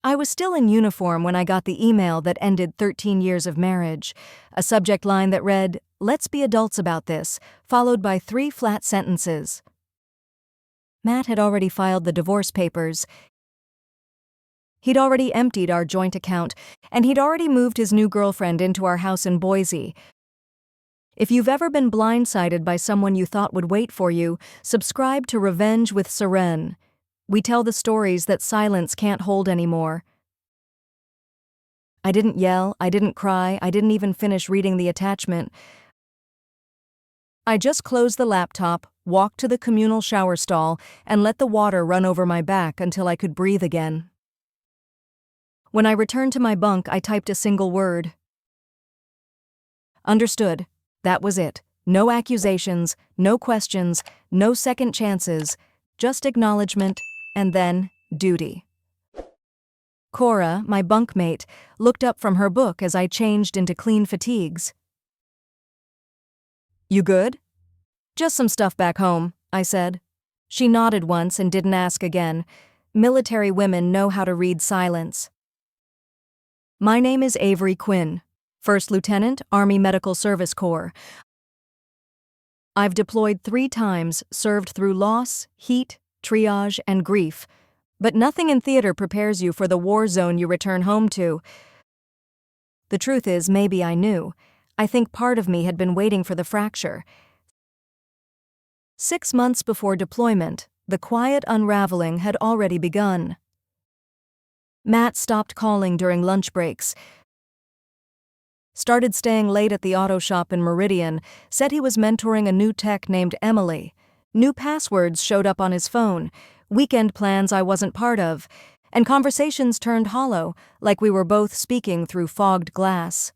I was still in uniform when I got the email that ended 13 years of marriage, a subject line that read, "Let's be adults about this," followed by 3 flat sentences. Matt had already filed the divorce papers. He'd already emptied our joint account, and he'd already moved his new girlfriend into our house in Boise. If you've ever been blindsided by someone you thought would wait for you, subscribe to Revenge with Seren. We tell the stories that silence can't hold anymore. I didn't yell, I didn't cry, I didn't even finish reading the attachment. I just closed the laptop, walked to the communal shower stall, and let the water run over my back until I could breathe again. When I returned to my bunk, I typed a single word. Understood. That was it. No accusations, no questions, no second chances, just acknowledgement, and then duty. Cora, my bunkmate, looked up from her book as I changed into clean fatigues. "You good?" "Just some stuff back home," I said. She nodded once and didn't ask again. Military women know how to read silence. "My name is Avery Quinn, First Lieutenant, Army Medical Service Corps. I've deployed 3 times, served through loss, heat, triage, and grief. But nothing in theater prepares you for the war zone you return home to." The truth is, maybe I knew. I think part of me had been waiting for the fracture. 6 months before deployment, the quiet unraveling had already begun. Matt stopped calling during lunch breaks, started staying late at the auto shop in Meridian, said he was mentoring a new tech named Emily. New passwords showed up on his phone, weekend plans I wasn't part of, and conversations turned hollow, like we were both speaking through fogged glass.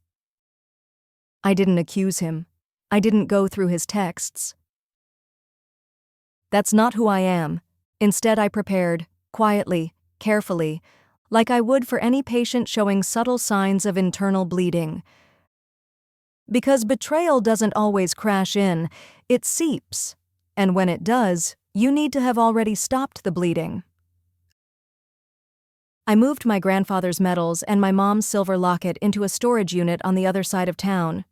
I didn't accuse him. I didn't go through his texts. That's not who I am. Instead, I prepared, quietly, carefully, like I would for any patient showing subtle signs of internal bleeding. Because betrayal doesn't always crash in, it seeps, and when it does, you need to have already stopped the bleeding. I moved my grandfather's medals and my mom's silver locket into a storage unit on the other side of town.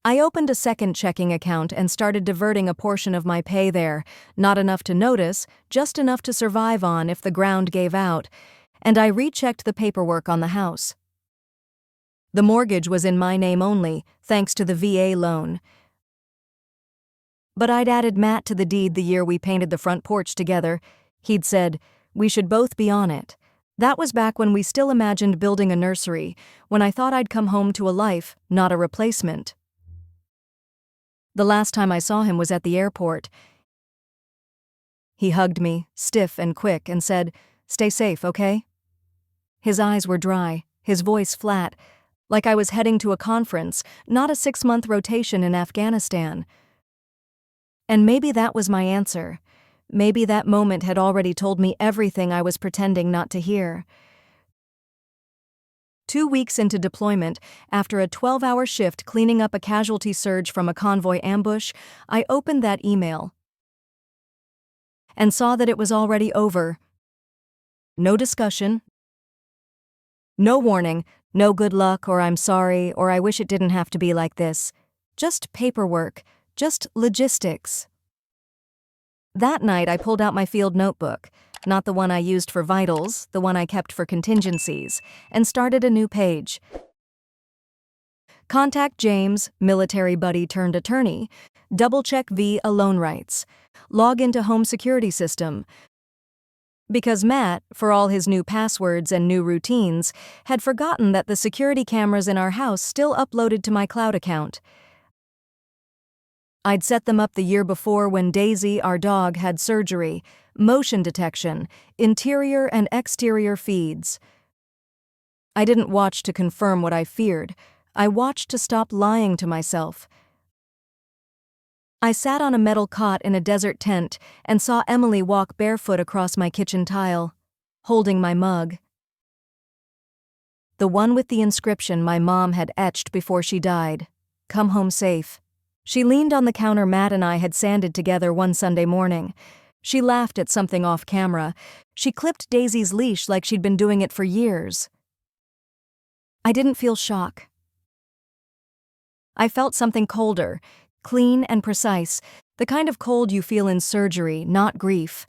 I opened a second checking account and started diverting a portion of my pay there, not enough to notice, just enough to survive on if the ground gave out, and I rechecked the paperwork on the house. The mortgage was in my name only, thanks to the VA loan. But I'd added Matt to the deed the year we painted the front porch together. He'd said, "We should both be on it." That was back when we still imagined building a nursery, when I thought I'd come home to a life, not a replacement. The last time I saw him was at the airport. He hugged me, stiff and quick, and said, "Stay safe, okay?" His eyes were dry, his voice flat, like I was heading to a conference, not a 6-month rotation in Afghanistan. And maybe that was my answer. Maybe that moment had already told me everything I was pretending not to hear. 2 weeks into deployment, after a 12-hour shift cleaning up a casualty surge from a convoy ambush, I opened that email and saw that it was already over. No discussion, no warning, no good luck or I'm sorry or I wish it didn't have to be like this. Just paperwork, just logistics. That night I pulled out my field notebook, not the one I used for vitals, the one I kept for contingencies, and started a new page. Contact James, military buddy turned attorney. Double-check V loan rights. Log into home security system. Because Matt, for all his new passwords and new routines, had forgotten that the security cameras in our house still uploaded to my cloud account. I'd set them up the year before when Daisy, our dog, had surgery, motion detection, interior and exterior feeds. I didn't watch to confirm what I feared. I watched to stop lying to myself. I sat on a metal cot in a desert tent and saw Emily walk barefoot across my kitchen tile, holding my mug. The one with the inscription my mom had etched before she died, "Come home safe." She leaned on the counter Matt and I had sanded together one Sunday morning. She laughed at something off camera. She clipped Daisy's leash like she'd been doing it for years. I didn't feel shock. I felt something colder, clean and precise, the kind of cold you feel in surgery, not grief.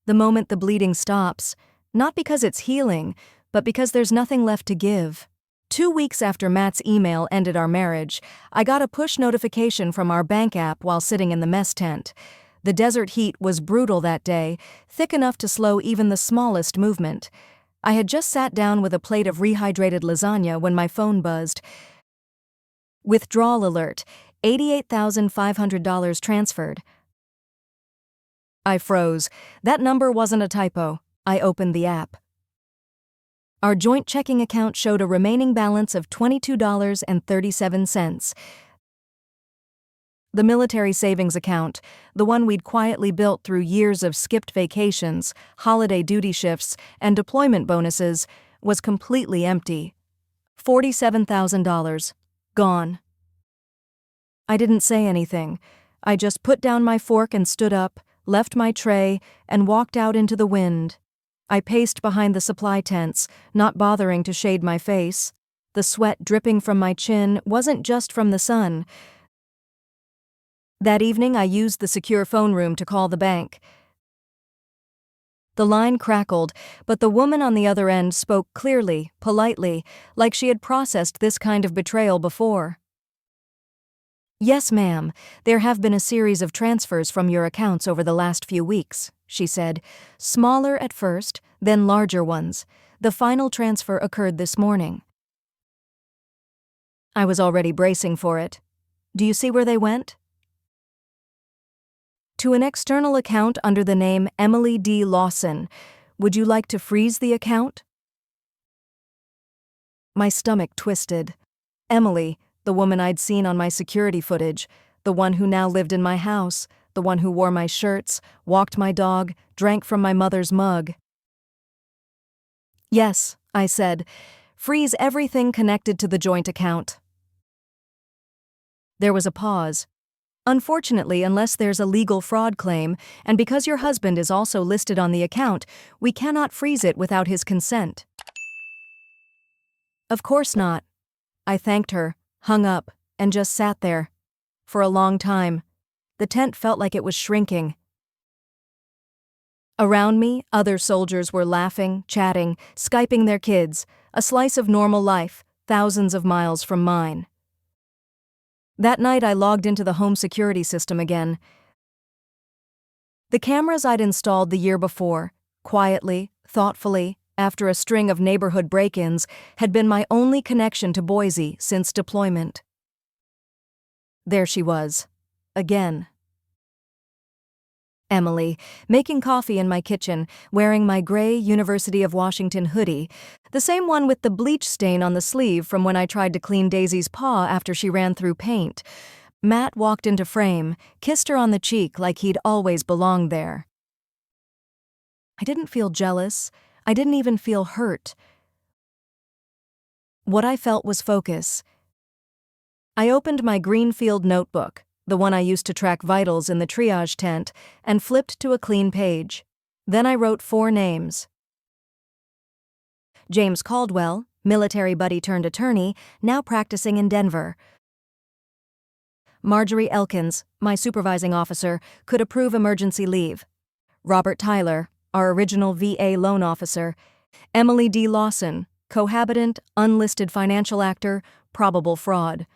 The moment the bleeding stops, not because it's healing, but because there's nothing left to give. 2 weeks after Matt's email ended our marriage, I got a push notification from our bank app while sitting in the mess tent. The desert heat was brutal that day, thick enough to slow even the smallest movement. I had just sat down with a plate of rehydrated lasagna when my phone buzzed. Withdrawal alert, $88,500 transferred. I froze. That number wasn't a typo. I opened the app. Our joint checking account showed a remaining balance of $22.37. The military savings account, the one we'd quietly built through years of skipped vacations, holiday duty shifts, and deployment bonuses, was completely empty. $47,000. Gone. I didn't say anything. I just put down my fork and stood up, left my tray, and walked out into the wind. I paced behind the supply tents, not bothering to shade my face. The sweat dripping from my chin wasn't just from the sun. That evening, I used the secure phone room to call the bank. The line crackled, but the woman on the other end spoke clearly, politely, like she had processed this kind of betrayal before. "Yes, ma'am, there have been a series of transfers from your accounts over the last few weeks," she said. "Smaller at first, then larger ones. The final transfer occurred this morning." I was already bracing for it. "Do you see where they went?" "To an external account under the name Emily D. Lawson. Would you like to freeze the account?" My stomach twisted. Emily, the woman I'd seen on my security footage, the one who now lived in my house, the one who wore my shirts, walked my dog, drank from my mother's mug. "Yes," I said. "Freeze everything connected to the joint account." There was a pause. "Unfortunately, unless there's a legal fraud claim, and because your husband is also listed on the account, we cannot freeze it without his consent." "Of course not." I thanked her, hung up, and just sat there. For a long time. The tent felt like it was shrinking. Around me, other soldiers were laughing, chatting, Skyping their kids, a slice of normal life, thousands of miles from mine. That night I logged into the home security system again. The cameras I'd installed the year before, quietly, thoughtfully, after a string of neighborhood break-ins, had been my only connection to Boise since deployment. There she was. Again. Emily, making coffee in my kitchen, wearing my gray University of Washington hoodie, the same one with the bleach stain on the sleeve from when I tried to clean Daisy's paw after she ran through paint. Matt walked into frame, kissed her on the cheek like he'd always belonged there. I didn't feel jealous. I didn't even feel hurt. What I felt was focus. I opened my Greenfield notebook, the one I used to track vitals in the triage tent, and flipped to a clean page. Then I wrote 4 names. James Caldwell, military buddy turned attorney, now practicing in Denver. Marjorie Elkins, my supervising officer, could approve emergency leave. Robert Tyler, our original VA loan officer. Emily D. Lawson, cohabitant, unlisted financial actor, probable fraud.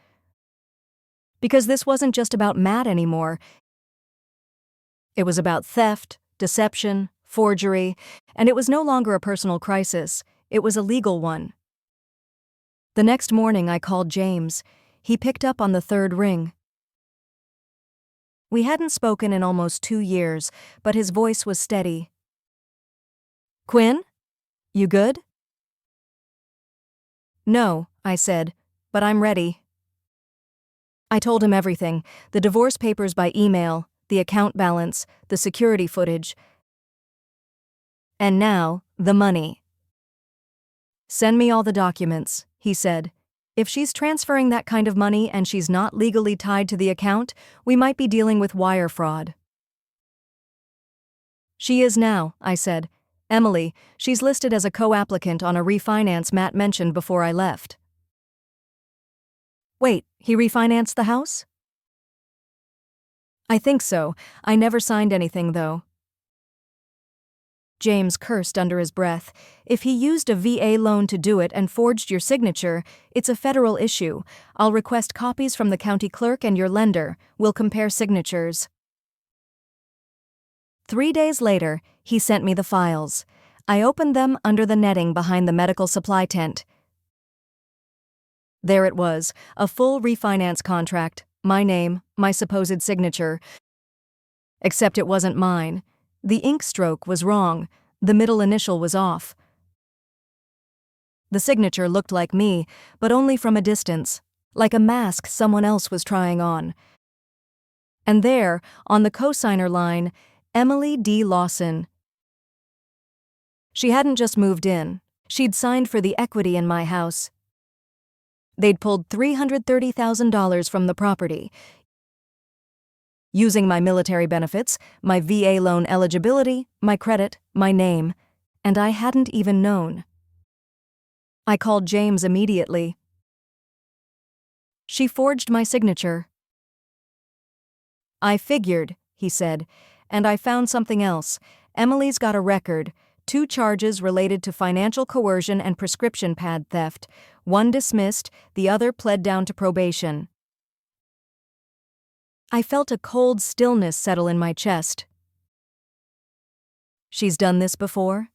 Because this wasn't just about Matt anymore. It was about theft, deception, forgery, and it was no longer a personal crisis. It was a legal one. The next morning I called James. He picked up on the 3rd ring. We hadn't spoken in almost 2 years, but his voice was steady. "Quinn? You good?" "No," I said, "but I'm ready." I told him everything, the divorce papers by email, the account balance, the security footage. And now, the money. "Send me all the documents," he said. "If she's transferring that kind of money and she's not legally tied to the account, we might be dealing with wire fraud." She is now, I said. Emily, she's listed as a co-applicant on a refinance Matt mentioned before I left. Wait, he refinanced the house? I think so. I never signed anything, though. James cursed under his breath. If he used a VA loan to do it and forged your signature, it's a federal issue. I'll request copies from the county clerk and your lender. We'll compare signatures. 3 days later, he sent me the files. I opened them under the netting behind the medical supply tent. There it was, a full refinance contract, my name, my supposed signature. Except it wasn't mine. The ink stroke was wrong. The middle initial was off. The signature looked like me, but only from a distance, like a mask someone else was trying on. And there, on the cosigner line, Emily D. Lawson. She hadn't just moved in. She'd signed for the equity in my house. They'd pulled $330,000 from the property. Using my military benefits, my VA loan eligibility, my credit, my name, and I hadn't even known. I called James immediately. She forged my signature. I figured, he said, and I found something else. Emily's got a record, 2 charges related to financial coercion and prescription pad theft, 1 dismissed, the other pled down to probation. I felt a cold stillness settle in my chest. She's done this before?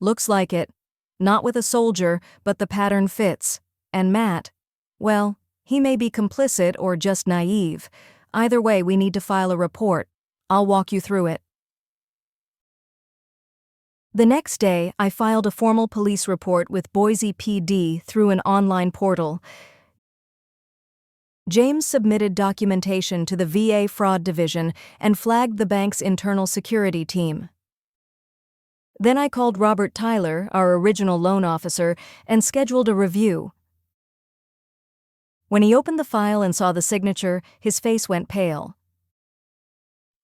Looks like it. Not with a soldier, but the pattern fits. And Matt, well, he may be complicit or just naive. Either way, we need to file a report. I'll walk you through it. The next day, I filed a formal police report with Boise PD through an online portal. James submitted documentation to the VA Fraud Division and flagged the bank's internal security team. Then I called Robert Tyler, our original loan officer, and scheduled a review. When he opened the file and saw the signature, his face went pale.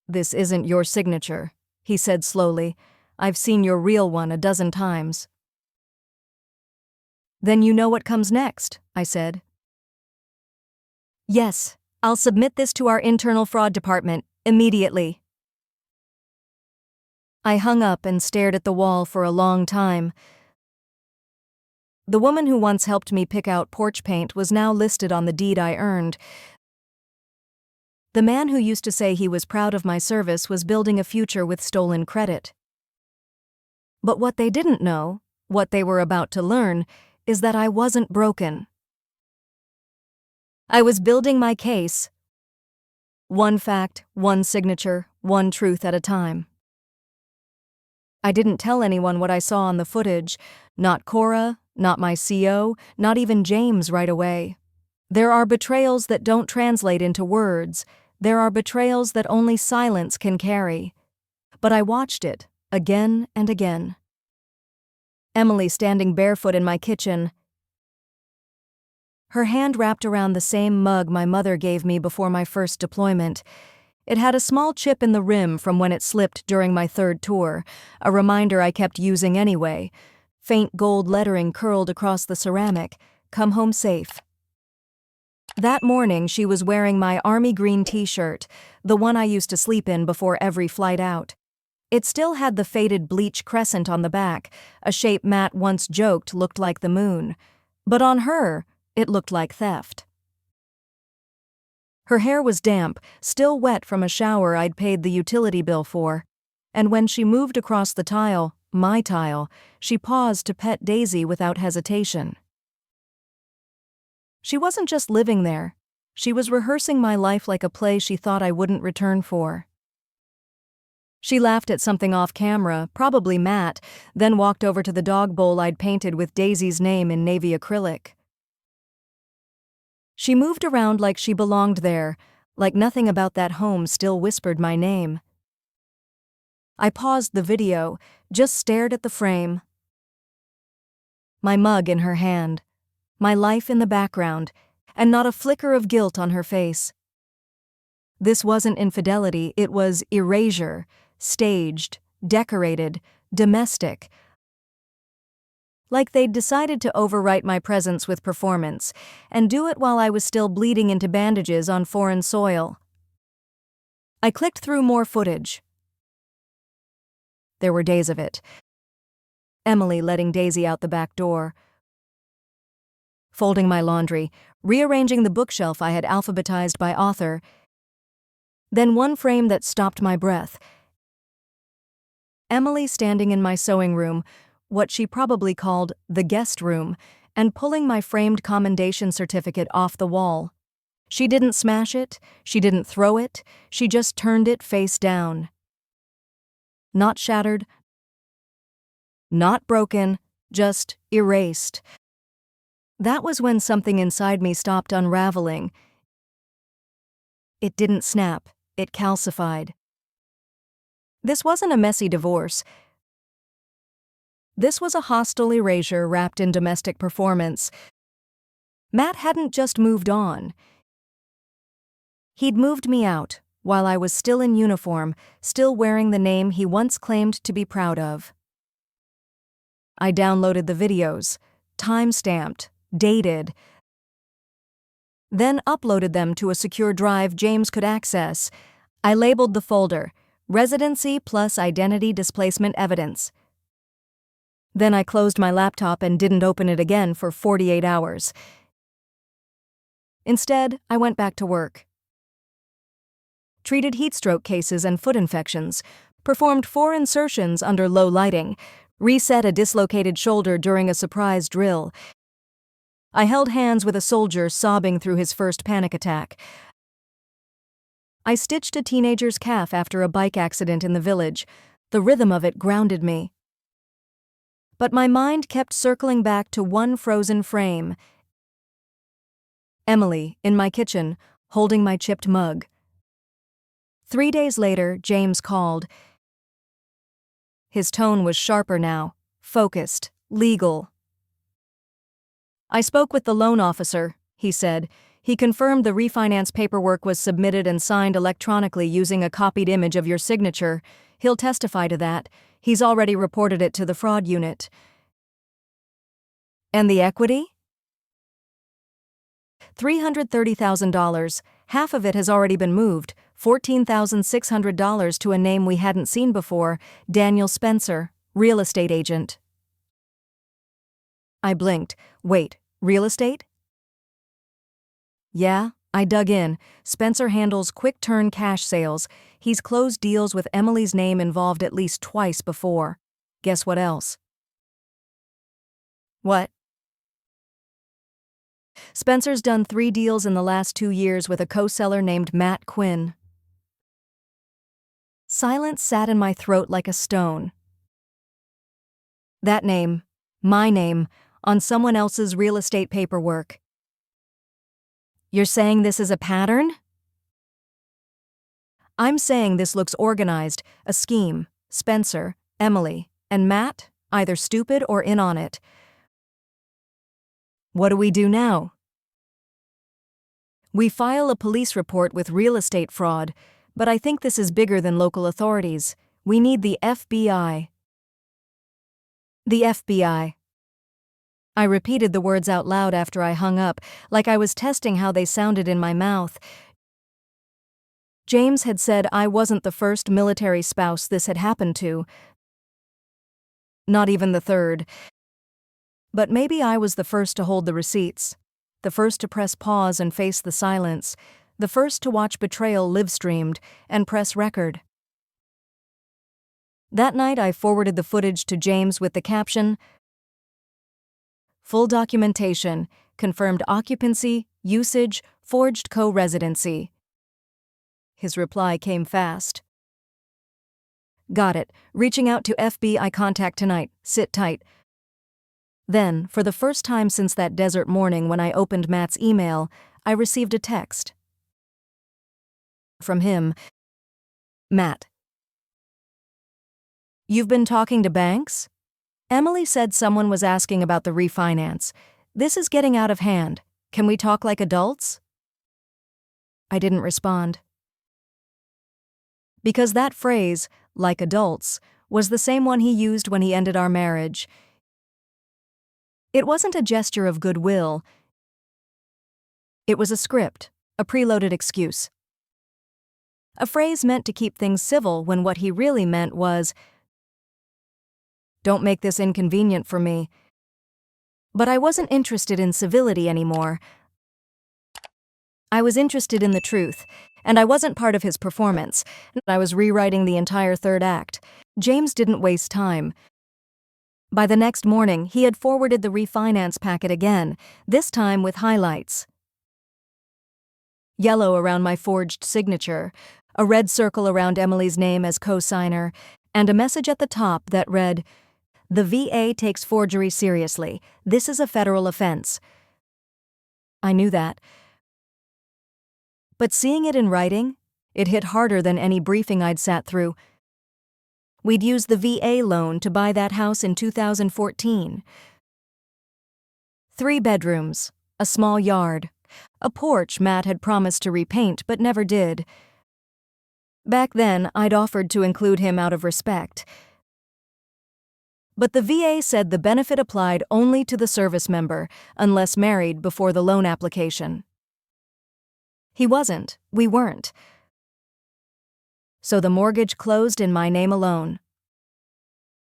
"This isn't your signature," he said slowly. "I've seen your real one a dozen times." "Then you know what comes next," I said. "Yes, I'll submit this to our internal fraud department, immediately." I hung up and stared at the wall for a long time. The woman who once helped me pick out porch paint was now listed on the deed I earned. The man who used to say he was proud of my service was building a future with stolen credit. But what they didn't know, what they were about to learn, is that I wasn't broken. I was building my case. One fact, one signature, one truth at a time. I didn't tell anyone what I saw on the footage, not Cora, not my CO, not even James right away. There are betrayals that don't translate into words. There are betrayals that only silence can carry. But I watched it, again and again. Emily standing barefoot in my kitchen, her hand wrapped around the same mug my mother gave me before my first deployment. It had a small chip in the rim from when it slipped during my 3rd tour, a reminder I kept using anyway. Faint gold lettering curled across the ceramic, "Come home safe." That morning she was wearing my army green t-shirt, the one I used to sleep in before every flight out. It still had the faded bleach crescent on the back, a shape Matt once joked looked like the moon. But on her, it looked like theft. Her hair was damp, still wet from a shower I'd paid the utility bill for, and when she moved across the tile, my tile, she paused to pet Daisy without hesitation. She wasn't just living there. She was rehearsing my life like a play she thought I wouldn't return for. She laughed at something off camera, probably Matt, then walked over to the dog bowl I'd painted with Daisy's name in navy acrylic. She moved around like she belonged there, like nothing about that home still whispered my name. I paused the video, just stared at the frame. My mug in her hand, my life in the background, and not a flicker of guilt on her face. This wasn't infidelity, it was erasure, staged, decorated, domestic. Like they'd decided to overwrite my presence with performance, and do it while I was still bleeding into bandages on foreign soil. I clicked through more footage. There were days of it. Emily letting Daisy out the back door, folding my laundry, rearranging the bookshelf I had alphabetized by author, then one frame that stopped my breath. Emily standing in my sewing room, what she probably called the guest room, and pulling my framed commendation certificate off the wall. She didn't smash it, she didn't throw it, she just turned it face down. Not shattered, not broken, just erased. That was when something inside me stopped unraveling. It didn't snap, it calcified. This wasn't a messy divorce. This was a hostile erasure wrapped in domestic performance. Matt hadn't just moved on. He'd moved me out, while I was still in uniform, still wearing the name he once claimed to be proud of. I downloaded the videos, time-stamped, dated, then uploaded them to a secure drive James could access. I labeled the folder, Residency plus Identity Displacement Evidence. Then I closed my laptop and didn't open it again for 48 hours. Instead, I went back to work. Treated heatstroke cases and foot infections, performed 4 insertions under low lighting, reset a dislocated shoulder during a surprise drill. I held hands with a soldier sobbing through his first panic attack. I stitched a teenager's calf after a bike accident in the village. The rhythm of it grounded me. But my mind kept circling back to one frozen frame. Emily, in my kitchen, holding my chipped mug. 3 days later, James called. His tone was sharper now, focused, legal. I spoke with the loan officer, he said. He confirmed the refinance paperwork was submitted and signed electronically using a copied image of your signature. He'll testify to that. He's already reported it to the fraud unit. And the equity? $330,000. Half of it has already been moved, $14,600 to a name we hadn't seen before, Daniel Spencer, real estate agent. I blinked. Wait, real estate? Yeah, I dug in. Spencer handles quick-turn cash sales. He's closed deals with Emily's name involved at least twice before. Guess what else? What? Spencer's done 3 deals in the last 2 years with a co-seller named Matt Quinn. Silence sat in my throat like a stone. That name, my name, on someone else's real estate paperwork. You're saying this is a pattern? I'm saying this looks organized, a scheme. Spencer, Emily, and Matt, either stupid or in on it. What do we do now? We file a police report with real estate fraud, but I think this is bigger than local authorities. We need the FBI. The FBI. I repeated the words out loud after I hung up, like I was testing how they sounded in my mouth. James had said I wasn't the first military spouse this had happened to. Not even the third. But maybe I was the first to hold the receipts, the first to press pause and face the silence, the first to watch Betrayal live-streamed and press record. That night I forwarded the footage to James with the caption, "Full documentation, confirmed occupancy, usage, forged co-residency." His reply came fast. Got it. Reaching out to FBI contact tonight. Sit tight. Then, for the first time since that desert morning when I opened Matt's email, I received a text. From him. Matt. You've been talking to banks? Emily said someone was asking about the refinance. This is getting out of hand. Can we talk like adults? I didn't respond. Because that phrase, like adults, was the same one he used when he ended our marriage. It wasn't a gesture of goodwill. It was a script, a preloaded excuse. A phrase meant to keep things civil when what he really meant was, "Don't make this inconvenient for me." But I wasn't interested in civility anymore. I was interested in the truth, and I wasn't part of his performance. I was rewriting the entire third act. James didn't waste time. By the next morning, he had forwarded the refinance packet again, this time with highlights. Yellow around my forged signature, a red circle around Emily's name as co-signer, and a message at the top that read, "The VA takes forgery seriously. This is a federal offense." I knew that. But seeing it in writing, it hit harder than any briefing I'd sat through. We'd used the VA loan to buy that house in 2014. 3 bedrooms, a small yard, a porch Matt had promised to repaint but never did. Back then, I'd offered to include him out of respect. But the VA said the benefit applied only to the service member, unless married before the loan application. He wasn't, we weren't. So the mortgage closed in my name alone.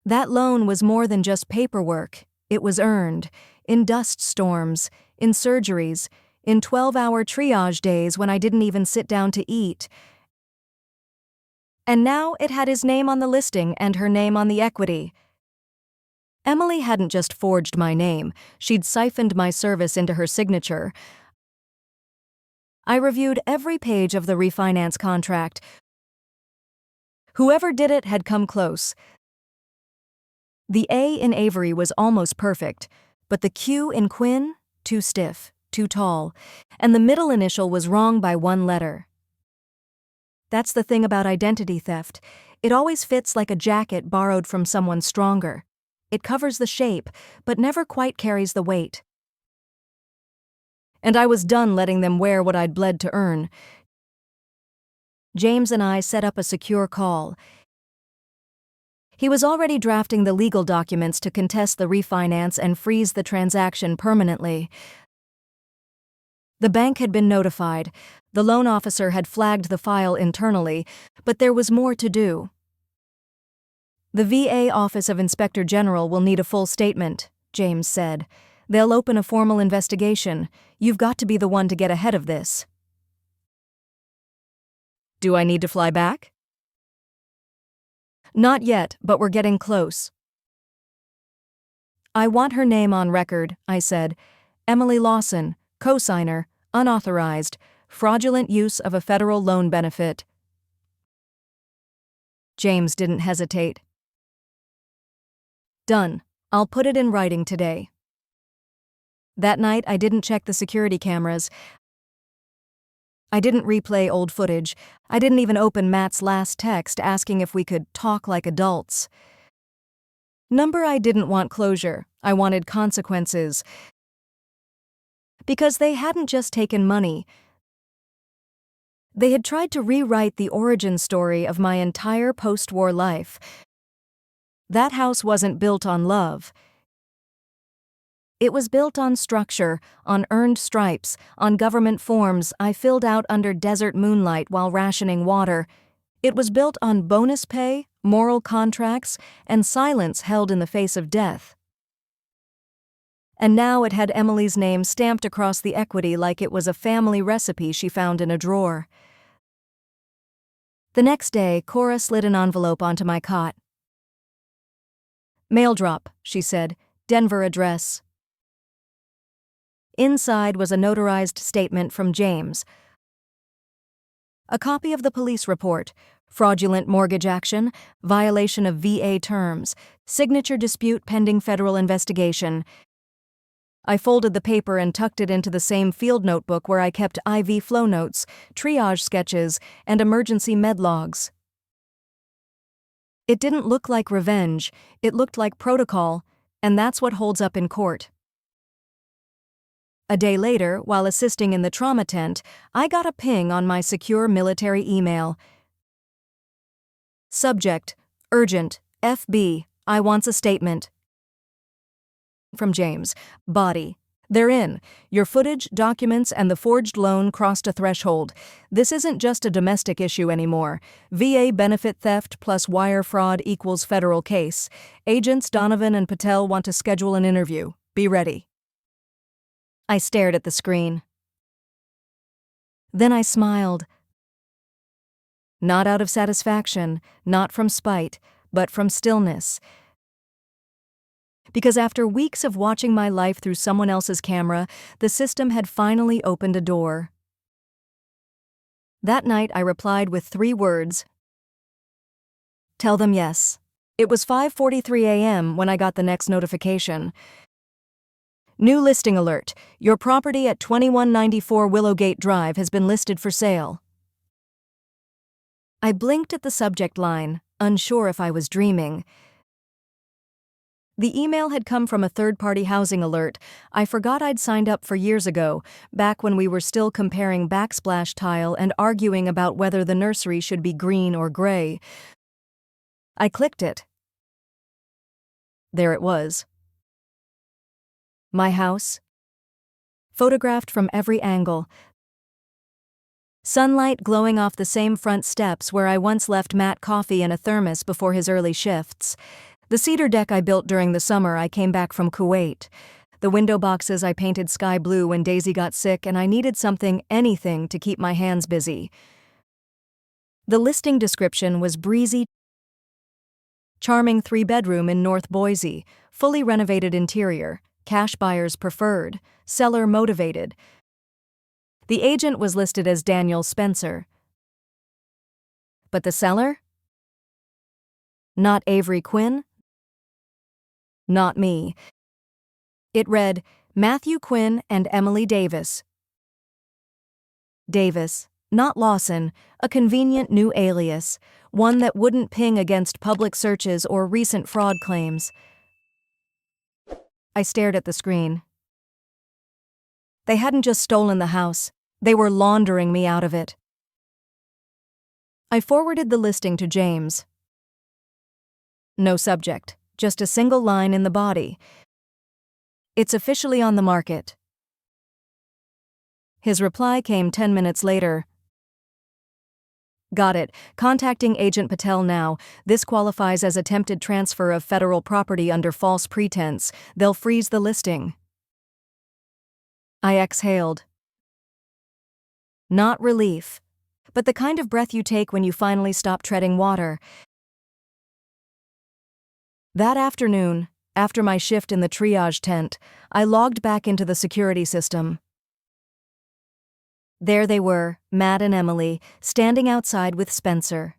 That loan was more than just paperwork. It was earned, in dust storms, in surgeries, in 12-hour triage days when I didn't even sit down to eat. And now it had his name on the listing and her name on the equity. Emily hadn't just forged my name, she'd siphoned my service into her signature. I reviewed every page of the refinance contract. Whoever did it had come close. The A in Avery was almost perfect, but the Q in Quinn, too stiff, too tall, and the middle initial was wrong by 1 letter. That's the thing about identity theft. It always fits like a jacket borrowed from someone stronger. It covers the shape, but never quite carries the weight. And I was done letting them wear what I'd bled to earn. James and I set up a secure call. He was already drafting the legal documents to contest the refinance and freeze the transaction permanently. The bank had been notified. The loan officer had flagged the file internally, but there was more to do. "The VA Office of Inspector General will need a full statement," James said. "They'll open a formal investigation. You've got to be the one to get ahead of this." "Do I need to fly back?" "Not yet, but we're getting close." "I want her name on record," I said. "Emily Lawson, co-signer, unauthorized, fraudulent use of a federal loan benefit." James didn't hesitate. "Done. I'll put it in writing today." That night, I didn't check the security cameras. I didn't replay old footage. I didn't even open Matt's last text asking if we could talk like adults. I didn't want closure. I wanted consequences. Because they hadn't just taken money. They had tried to rewrite the origin story of my entire post-war life. That house wasn't built on love. It was built on structure, on earned stripes, on government forms I filled out under desert moonlight while rationing water. It was built on bonus pay, moral contracts, and silence held in the face of death. And now it had Emily's name stamped across the equity like it was a family recipe she found in a drawer. The next day, Cora slid an envelope onto my cot. "Mail drop," she said. "Denver address." Inside was a notarized statement from James. A copy of the police report, fraudulent mortgage action, violation of VA terms, signature dispute pending federal investigation. I folded the paper and tucked it into the same field notebook where I kept IV flow notes, triage sketches, and emergency med logs. It didn't look like revenge, it looked like protocol, and that's what holds up in court. A day later, while assisting in the trauma tent, I got a ping on my secure military email. Subject: Urgent. FB. I wants a statement. From James. Body. They're in. Your footage, documents, and the forged loan crossed a threshold. This isn't just a domestic issue anymore. VA benefit theft plus wire fraud equals federal case. Agents Donovan and Patel want to schedule an interview. Be ready. I stared at the screen. Then I smiled. Not out of satisfaction, not from spite, but from stillness. Because after weeks of watching my life through someone else's camera, the system had finally opened a door. That night I replied with 3 words. Tell them yes. It was 5:43 a.m. when I got the next notification. New listing alert. Your property at 2194 Willowgate Drive has been listed for sale. I blinked at the subject line, unsure if I was dreaming. The email had come from a third-party housing alert I forgot I'd signed up for years ago, back when we were still comparing backsplash tile and arguing about whether the nursery should be green or gray. I clicked it. There it was. My house. Photographed from every angle. Sunlight glowing off the same front steps where I once left Matt coffee and a thermos before his early shifts. The cedar deck I built during the summer I came back from Kuwait. The window boxes I painted sky blue when Daisy got sick and I needed anything to keep my hands busy. The listing description was breezy, charming 3-bedroom in North Boise, fully renovated interior, cash buyers preferred, seller motivated. The agent was listed as Daniel Spencer. But the seller? Not Avery Quinn? Not me. It read, Matthew Quinn and Emily Davis. Davis, not Lawson, a convenient new alias, one that wouldn't ping against public searches or recent fraud claims. I stared at the screen. They hadn't just stolen the house, they were laundering me out of it. I forwarded the listing to James. No subject, just a single line in the body. It's officially on the market. His reply came 10 minutes later. Got it. Contacting Agent Patel now. This qualifies as attempted transfer of federal property under false pretense. They'll freeze the listing. I exhaled. Not relief, but the kind of breath you take when you finally stop treading water. That afternoon, after my shift in the triage tent, I logged back into the security system. There they were, Matt and Emily, standing outside with Spencer.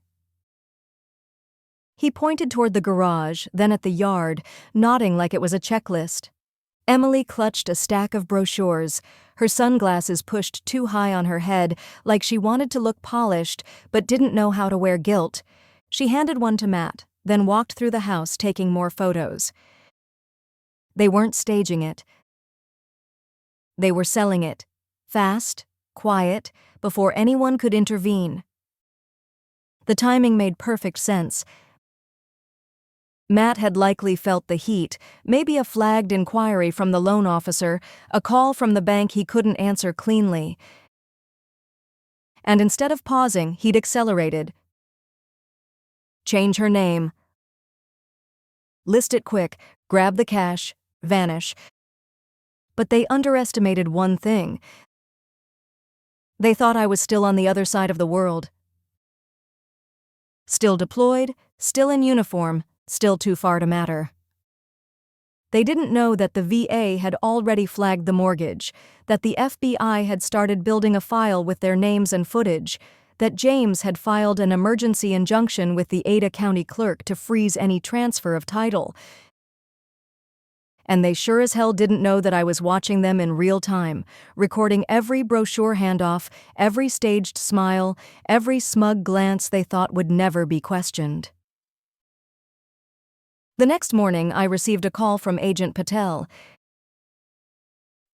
He pointed toward the garage, then at the yard, nodding like it was a checklist. Emily clutched a stack of brochures, her sunglasses pushed too high on her head, like she wanted to look polished but didn't know how to wear gilt. She handed one to Matt, then walked through the house taking more photos. They weren't staging it. They were selling it. Fast, quiet, before anyone could intervene. The timing made perfect sense. Matt had likely felt the heat, maybe a flagged inquiry from the loan officer, a call from the bank he couldn't answer cleanly. And instead of pausing, he'd accelerated. Change her name. List it quick, grab the cash, vanish. But they underestimated one thing. They thought I was still on the other side of the world. Still deployed, still in uniform, still too far to matter. They didn't know that the VA had already flagged the mortgage, that the FBI had started building a file with their names and footage, that James had filed an emergency injunction with the Ada County clerk to freeze any transfer of title. And they sure as hell didn't know that I was watching them in real time, recording every brochure handoff, every staged smile, every smug glance they thought would never be questioned. The next morning, I received a call from Agent Patel.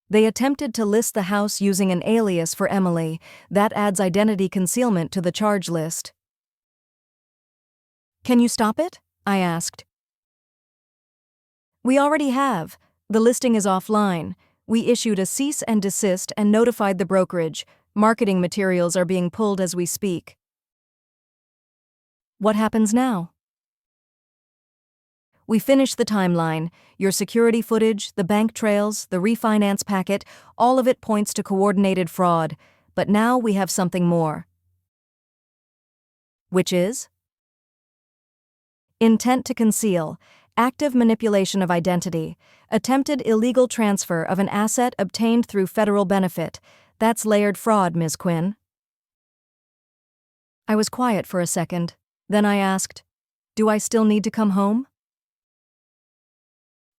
They attempted to list the house using an alias for Emily. That adds identity concealment to the charge list. Can you stop it? I asked. We already have. The listing is offline. We issued a cease and desist and notified the brokerage. Marketing materials are being pulled as we speak. What happens now? We finished the timeline. Your security footage, the bank trails, the refinance packet, all of it points to coordinated fraud. But now we have something more. Which is? Intent to conceal, active manipulation of identity, attempted illegal transfer of an asset obtained through federal benefit. That's layered fraud, Ms. Quinn. I was quiet for a second. Then I asked, do I still need to come home?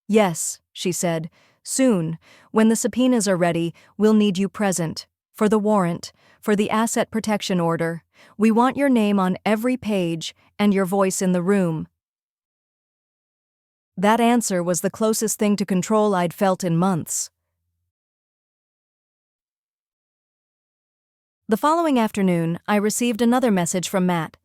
Yes, she said. Soon, when the subpoenas are ready, we'll need you present. For the warrant, for the asset protection order. We want your name on every page and your voice in the room. That answer was the closest thing to control I'd felt in months. The following afternoon, I received another message from Matt.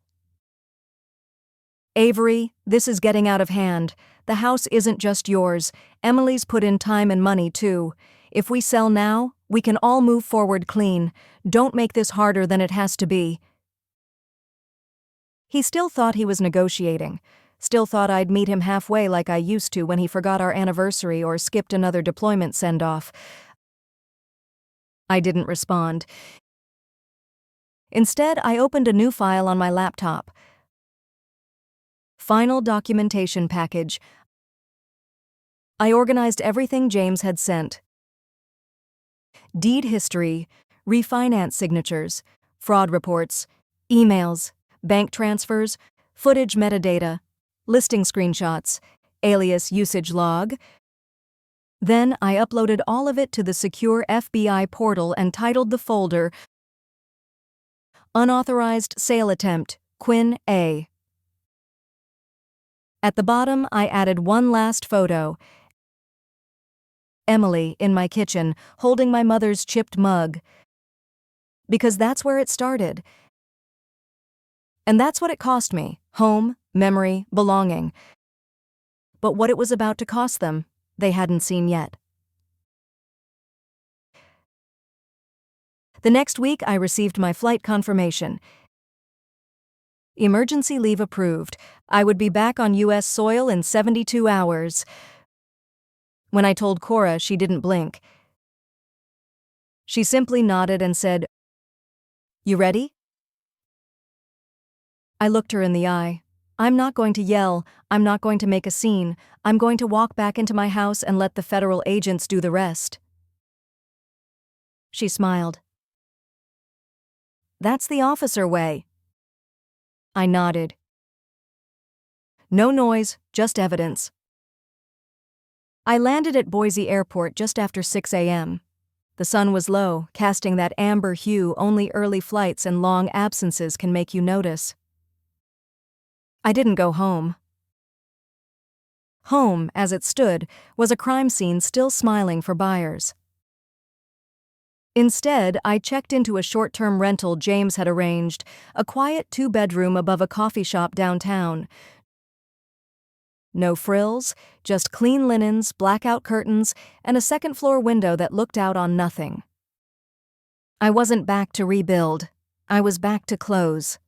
Avery, this is getting out of hand. The house isn't just yours. Emily's put in time and money, too. If we sell now, we can all move forward clean. Don't make this harder than it has to be. He still thought he was negotiating. Still thought I'd meet him halfway like I used to when he forgot our anniversary or skipped another deployment send-off. I didn't respond. Instead, I opened a new file on my laptop. Final documentation package. I organized everything James had sent. Deed history, refinance signatures, fraud reports, emails, bank transfers, footage metadata, listing screenshots, alias usage log. Then I uploaded all of it to the secure FBI portal and titled the folder Unauthorized Sale Attempt, Quinn A. At the bottom, I added one last photo. Emily in my kitchen, holding my mother's chipped mug. Because that's where it started. And that's what it cost me: home, memory, belonging. But what it was about to cost them, they hadn't seen yet. The next week, I received my flight confirmation. Emergency leave approved. I would be back on U.S. soil in 72 hours. When I told Cora, she didn't blink. She simply nodded and said, "You ready?" I looked her in the eye. I'm not going to yell. I'm not going to make a scene. I'm going to walk back into my house and let the federal agents do the rest. She smiled. That's the officer way. I nodded. No noise, just evidence. I landed at Boise Airport just after 6 a.m. The sun was low, casting that amber hue only early flights and long absences can make you notice. I didn't go home. Home, as it stood, was a crime scene still smiling for buyers. Instead, I checked into a short-term rental James had arranged, a quiet 2-bedroom above a coffee shop downtown. No frills, just clean linens, blackout curtains, and a second-floor window that looked out on nothing. I wasn't back to rebuild. I was back to close.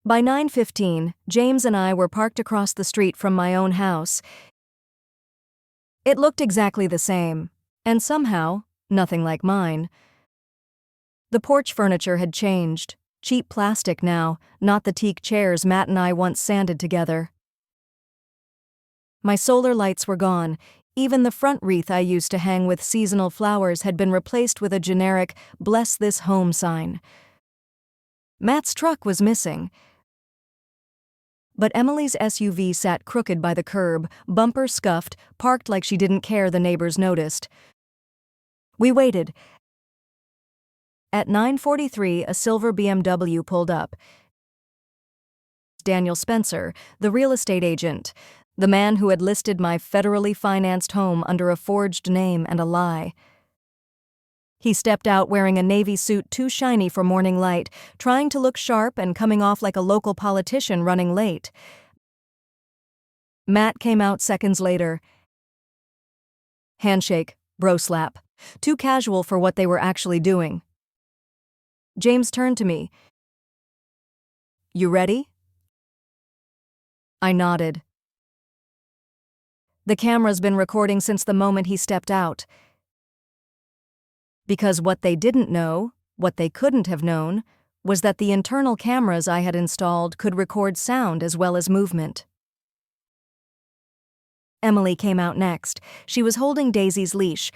By 9:15, James and I were parked across the street from my own house. It looked exactly the same, and somehow, nothing like mine. The porch furniture had changed. Cheap plastic now, not the teak chairs Matt and I once sanded together. My solar lights were gone. Even the front wreath I used to hang with seasonal flowers had been replaced with a generic "Bless This Home" sign. Matt's truck was missing. But Emily's SUV sat crooked by the curb, bumper scuffed, parked like she didn't care the neighbors noticed. We waited. At 9:43, a silver BMW pulled up. Daniel Spencer, the real estate agent, the man who had listed my federally financed home under a forged name and a lie. He stepped out wearing a navy suit too shiny for morning light, trying to look sharp and coming off like a local politician running late. Matt came out seconds later. Handshake, bro slap. Too casual for what they were actually doing. James turned to me. "You ready?" I nodded. The camera's been recording since the moment he stepped out. Because what they didn't know, what they couldn't have known, was that the internal cameras I had installed could record sound as well as movement. Emily came out next. She was holding Daisy's leash.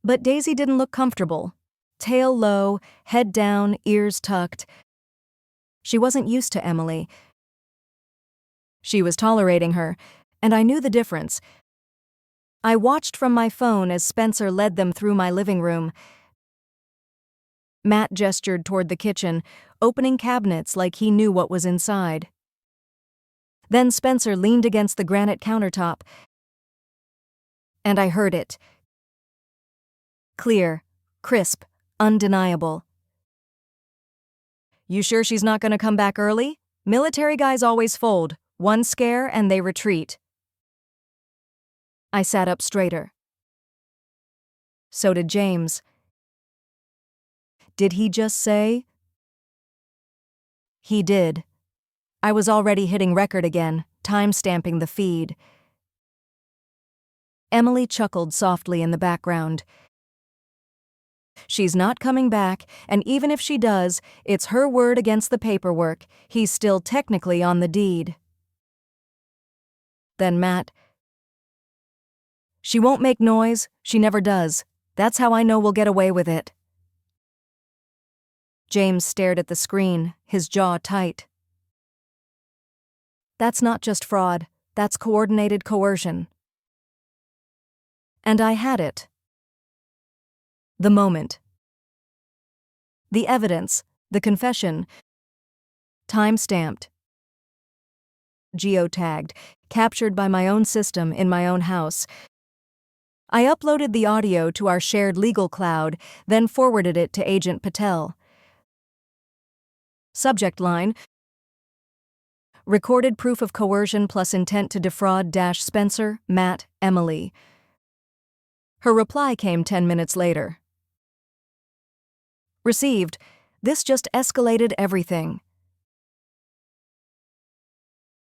But Daisy didn't look comfortable. Tail low, head down, ears tucked. She wasn't used to Emily. She was tolerating her, and I knew the difference. I watched from my phone as Spencer led them through my living room. Matt gestured toward the kitchen, opening cabinets like he knew what was inside. Then Spencer leaned against the granite countertop, and I heard it. Clear, crisp, undeniable. "You sure she's not gonna come back early? Military guys always fold. One scare and they retreat." I sat up straighter. So did James. Did he just say? He did. I was already hitting record again, time-stamping the feed. Emily chuckled softly in the background. "She's not coming back, and even if she does, it's her word against the paperwork. He's still technically on the deed." Then Matt. "She won't make noise, she never does. That's how I know we'll get away with it." James stared at the screen, his jaw tight. "That's not just fraud, that's coordinated coercion." And I had it. The moment. The evidence, the confession. Time-stamped. Geotagged, captured by my own system in my own house. I uploaded the audio to our shared legal cloud, then forwarded it to Agent Patel. Subject line: Recorded proof of coercion plus intent to defraud - Spencer, Matt, Emily. Her reply came 10 minutes later. Received. This just escalated everything.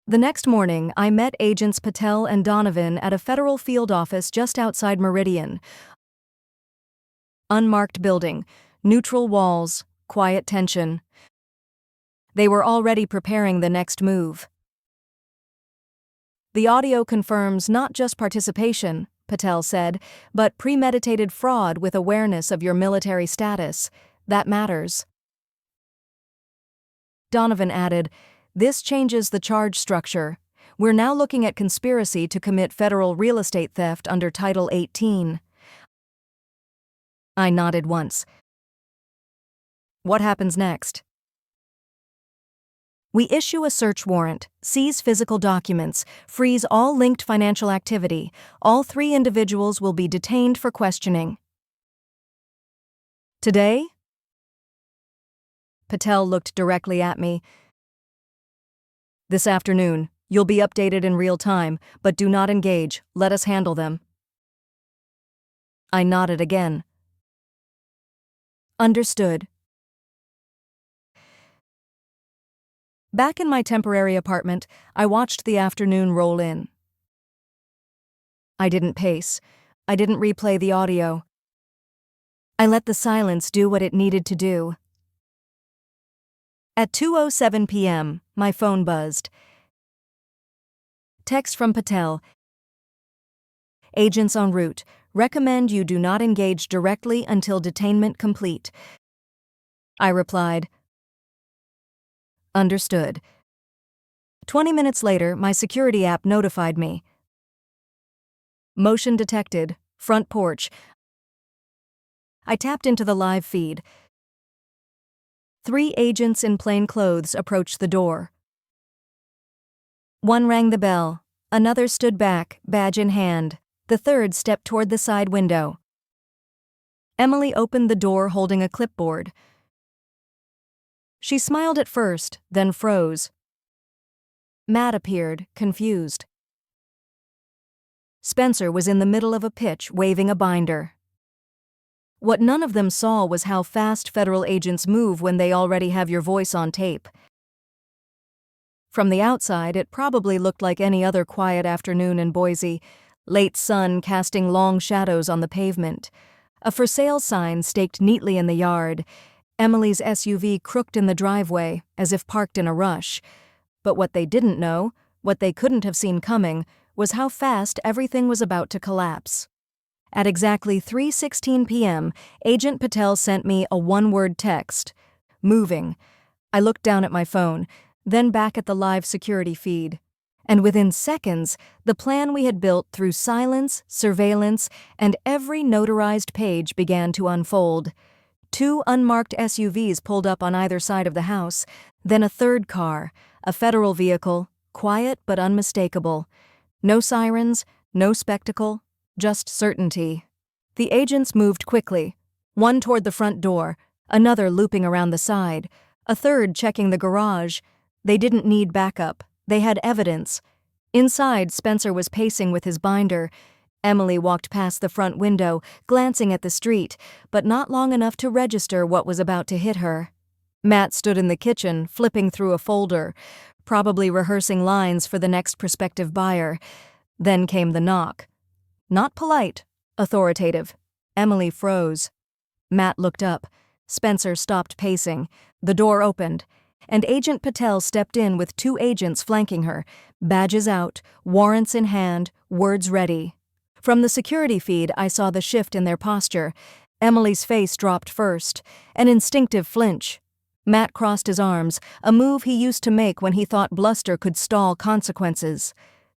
The next morning, I met Agents Patel and Donovan at a federal field office just outside Meridian. Unmarked building, neutral walls, quiet tension. They were already preparing the next move. "The audio confirms not just participation," Patel said, "but premeditated fraud with awareness of your military status. That matters." Donovan added, "This changes the charge structure. We're now looking at conspiracy to commit federal real estate theft under Title 18. I nodded once. "What happens next?" "We issue a search warrant, seize physical documents, freeze all linked financial activity. All 3 individuals will be detained for questioning." "Today?" Patel looked directly at me. "This afternoon. You'll be updated in real time, but do not engage. Let us handle them." I nodded again. Understood. Back in my temporary apartment, I watched the afternoon roll in. I didn't pace. I didn't replay the audio. I let the silence do what it needed to do. At 2:07 p.m., my phone buzzed. Text from Patel. "Agents en route. Recommend you do not engage directly until detainment complete." I replied, "Understood." 20 minutes later, my security app notified me. Motion detected. Front porch. I tapped into the live feed. 3 agents in plain clothes approached the door. One rang the bell. Another stood back, badge in hand. The third stepped toward the side window. Emily opened the door holding a clipboard. She smiled at first, then froze. Matt appeared, confused. Spencer was in the middle of a pitch, waving a binder. What none of them saw was how fast federal agents move when they already have your voice on tape. From the outside, it probably looked like any other quiet afternoon in Boise, late sun casting long shadows on the pavement. A for sale sign staked neatly in the yard. Emily's SUV crooked in the driveway, as if parked in a rush. But what they didn't know, what they couldn't have seen coming, was how fast everything was about to collapse. At exactly 3:16 p.m., Agent Patel sent me a one-word text. Moving. I looked down at my phone, then back at the live security feed. And within seconds, the plan we had built through silence, surveillance, and every notarized page began to unfold. 2 unmarked SUVs pulled up on either side of the house, then a third car, a federal vehicle, quiet but unmistakable. No sirens, no spectacle, just certainty. The agents moved quickly, one toward the front door, another looping around the side, a third checking the garage. They didn't need backup. They had evidence. Inside, Spencer was pacing with his binder. Emily walked past the front window, glancing at the street, but not long enough to register what was about to hit her. Matt stood in the kitchen, flipping through a folder, probably rehearsing lines for the next prospective buyer. Then came the knock. Not polite, authoritative. Emily froze. Matt looked up. Spencer stopped pacing. The door opened, and Agent Patel stepped in with 2 agents flanking her, badges out, warrants in hand, words ready. From the security feed, I saw the shift in their posture. Emily's face dropped first, an instinctive flinch. Matt crossed his arms, a move he used to make when he thought bluster could stall consequences.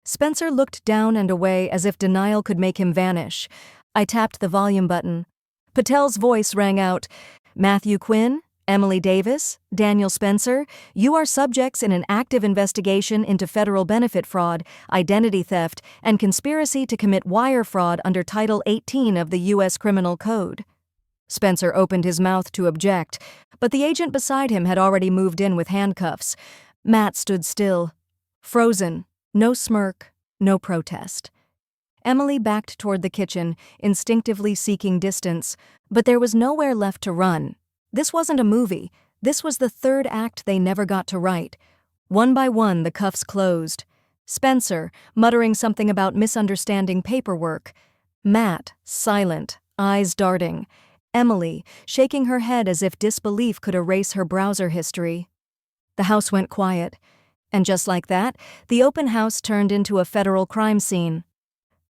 Spencer looked down and away as if denial could make him vanish. I tapped the volume button. Patel's voice rang out, "Matthew Quinn, Emily Davis, Daniel Spencer, you are subjects in an active investigation into federal benefit fraud, identity theft, and conspiracy to commit wire fraud under Title 18 of the U.S. Criminal Code." Spencer opened his mouth to object, but the agent beside him had already moved in with handcuffs. Matt stood still, frozen. No smirk, no protest. Emily backed toward the kitchen, instinctively seeking distance, but there was nowhere left to run. This wasn't a movie. This was the third act they never got to write. One by one, the cuffs closed. Spencer, muttering something about misunderstanding paperwork. Matt, silent, eyes darting. Emily, shaking her head as if disbelief could erase her browser history. The house went quiet. And just like that, the open house turned into a federal crime scene.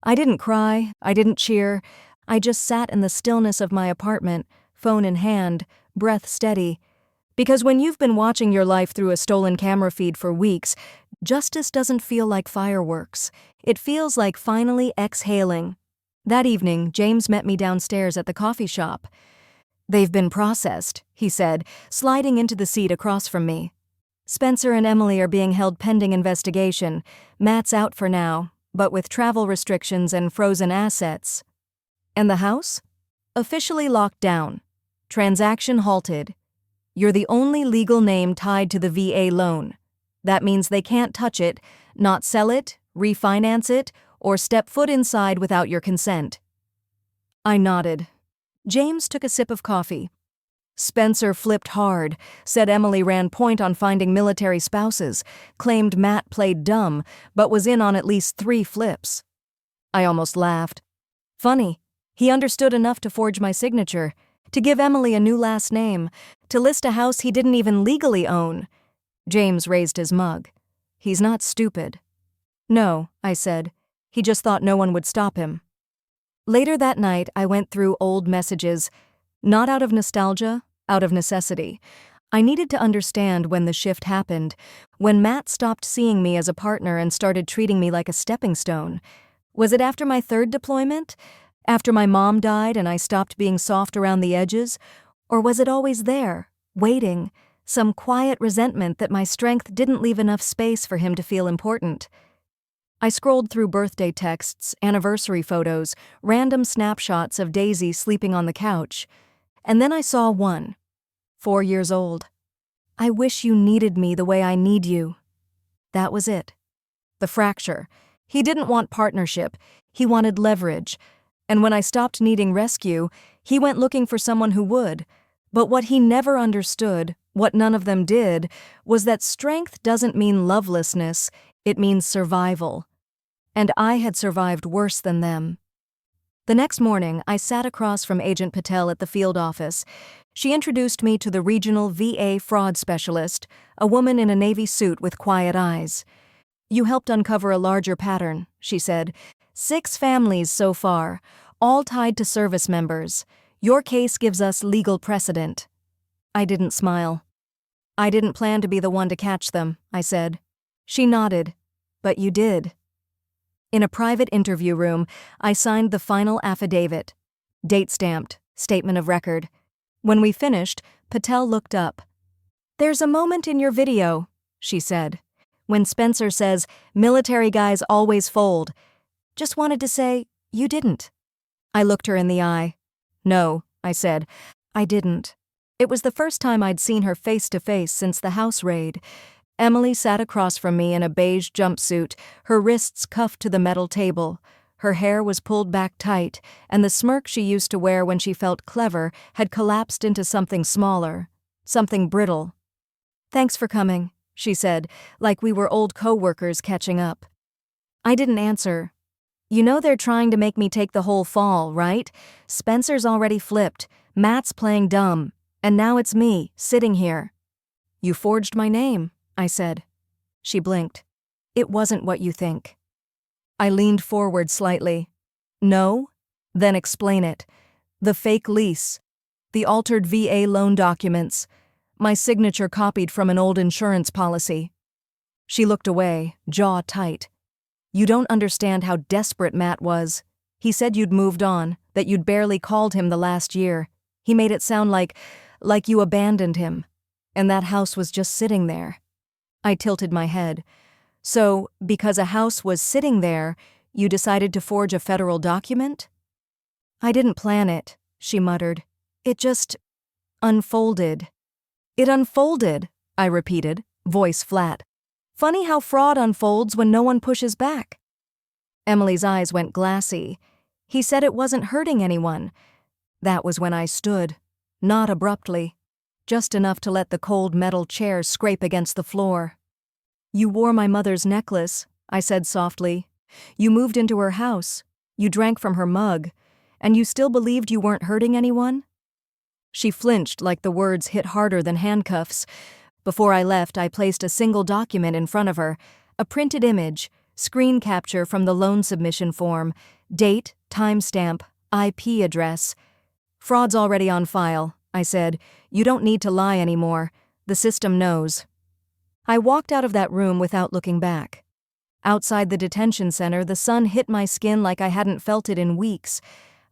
I didn't cry, I didn't cheer. I just sat in the stillness of my apartment, phone in hand, breath steady. Because when you've been watching your life through a stolen camera feed for weeks, justice doesn't feel like fireworks. It feels like finally exhaling. That evening, James met me downstairs at the coffee shop. "They've been processed," he said, sliding into the seat across from me. "Spencer and Emily are being held pending investigation. Matt's out for now, but with travel restrictions and frozen assets." "And the house?" "Officially locked down. Transaction halted. You're the only legal name tied to the VA loan. That means they can't touch it, not sell it, refinance it, or step foot inside without your consent." I nodded. James took a sip of coffee. "Spencer flipped hard, said Emily ran point on finding military spouses, claimed Matt played dumb, but was in on at least 3 flips." I almost laughed. "Funny. He understood enough to forge my signature, to give Emily a new last name, to list a house he didn't even legally own." James raised his mug. "He's not stupid." "No," I said. "He just thought no one would stop him." Later that night, I went through old messages, not out of nostalgia, out of necessity. I needed to understand when the shift happened, when Matt stopped seeing me as a partner and started treating me like a stepping stone. Was it after my 3rd deployment? After my mom died and I stopped being soft around the edges? Or was it always there, waiting, some quiet resentment that my strength didn't leave enough space for him to feel important? I scrolled through birthday texts, anniversary photos, random snapshots of Daisy sleeping on the couch. And then I saw one, 4 years old. I wish you needed me the way I need you. That was it. The fracture. He didn't want partnership. He wanted leverage. And when I stopped needing rescue, he went looking for someone who would. But what he never understood, what none of them did, was that strength doesn't mean lovelessness, it means survival. And I had survived worse than them. The next morning, I sat across from Agent Patel at the field office. She introduced me to the regional VA fraud specialist, a woman in a navy suit with quiet eyes. "You helped uncover a larger pattern," she said. "6 families so far, all tied to service members. Your case gives us legal precedent." I didn't smile. "I didn't plan to be the one to catch them," I said. She nodded. "But you did." In a private interview room, I signed the final affidavit. Date-stamped, statement of record. When we finished, Patel looked up. "There's a moment in your video," she said, "when Spencer says, 'Military guys always fold.' Just wanted to say, you didn't." I looked her in the eye. "No," I said, "I didn't." It was the first time I'd seen her face to face since the house raid. Emily sat across from me in a beige jumpsuit, her wrists cuffed to the metal table. Her hair was pulled back tight, and the smirk she used to wear when she felt clever had collapsed into something smaller, something brittle. "Thanks for coming," she said, like we were old co-workers catching up. I didn't answer. "You know they're trying to make me take the whole fall, right? Spencer's already flipped, Matt's playing dumb, and now it's me, sitting here." "You forged my name," I said. She blinked. "It wasn't what you think." I leaned forward slightly. "No? Then explain it. The fake lease. The altered VA loan documents. My signature copied from an old insurance policy." She looked away, jaw tight. "You don't understand how desperate Matt was. He said you'd moved on, that you'd barely called him the last year. He made it sound like you abandoned him. And that house was just sitting there." I tilted my head. "So, because a house was sitting there, you decided to forge a federal document?" "I didn't plan it," she muttered. "It just unfolded." "It unfolded," I repeated, voice flat. "Funny how fraud unfolds when no one pushes back." Emily's eyes went glassy. "He said it wasn't hurting anyone." That was when I stood. Not abruptly. Just enough to let the cold metal chair scrape against the floor. "You wore my mother's necklace," I said softly. "You moved into her house. You drank from her mug. And you still believed you weren't hurting anyone?" She flinched like the words hit harder than handcuffs. Before I left, I placed a single document in front of her, a printed image, screen capture from the loan submission form, date, timestamp, IP address. "Fraud's already on file," I said. "You don't need to lie anymore. The system knows." I walked out of that room without looking back. Outside the detention center, the sun hit my skin like I hadn't felt it in weeks.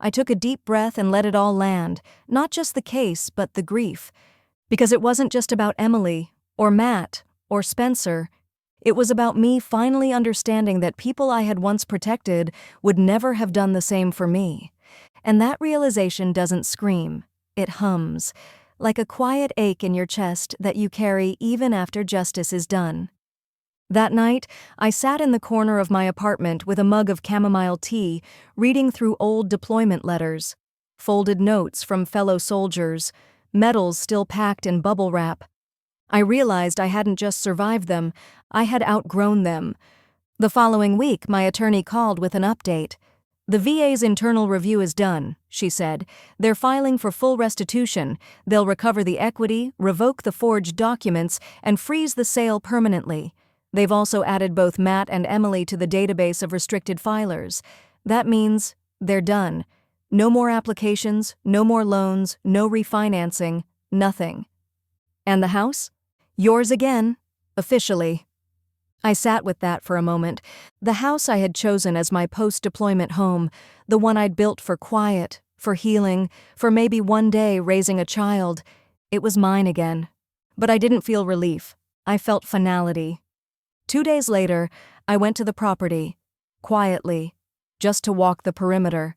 I took a deep breath and let it all land, not just the case, but the grief. Because it wasn't just about Emily, or Matt, or Spencer. It was about me finally understanding that people I had once protected would never have done the same for me. And that realization doesn't scream. It hums, like a quiet ache in your chest that you carry even after justice is done. That night, I sat in the corner of my apartment with a mug of chamomile tea, reading through old deployment letters, folded notes from fellow soldiers, medals still packed in bubble wrap. I realized I hadn't just survived them, I had outgrown them. The following week, my attorney called with an update. "The VA's internal review is done," she said. "They're filing for full restitution. They'll recover the equity, revoke the forged documents, and freeze the sale permanently. They've also added both Matt and Emily to the database of restricted filers. That means they're done. No more applications, no more loans, no refinancing, nothing." "And the house?" "Yours again, officially." I sat with that for a moment. The house I had chosen as my post-deployment home, the one I'd built for quiet, for healing, for maybe one day raising a child, it was mine again. But I didn't feel relief. I felt finality. 2 days later, I went to the property. quietly, just to walk the perimeter.